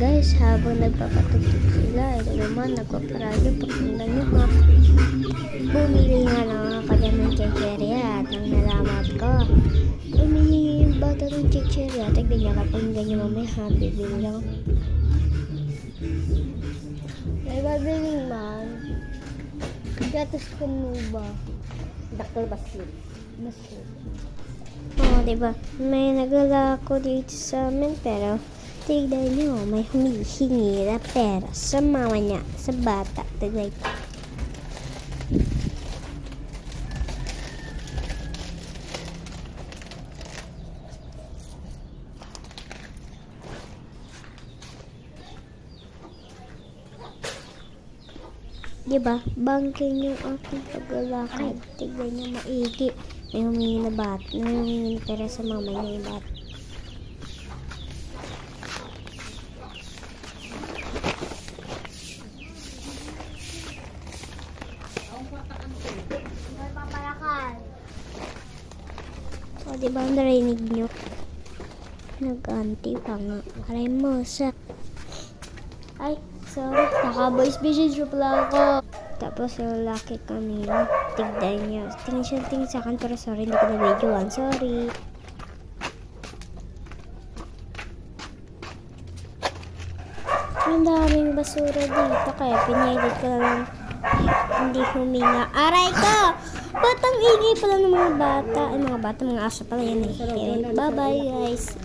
guys, habang nagpapatugtog sila, ito naman, nagpaparadyo, pakinggan nyo ha. Bumili nga lang ako dyan ng chicheria at nang nalaman ko, umihingi yung bata ng chicheria. Tignan nyo, kapakinggan nyo mamaya ha, bibili lang. May babiling man. Gatos ko mo ba? Dr. Basil. Basil. Oo, diba? May nagalako dito sa amin, pero tignan nyo, may humihingi na pera sa mama niya, sa bata. Tignan nyo. Diba? Bangking yung aking paglalakad. Tignan nyo maigi. May humingi na bat. May humingi na pera sa mama niya yung bat. O, diba ang narinig nyo? Nag-anti pa nga. Aray mo, sak. Ay, sorry. Naka-voice message pala ako. Tapos yung lalaki kanina, tignan niya. Tingin sa akin, pero sorry, hindi ko na videoan. Sorry. Ang daming basura dito, kaya pinilit ko na lang hindi huminga. Aray ko! Ba't ang ingay pala ng mga bata? Ay, mga bata, mga aso pala yan eh. Bye-bye guys.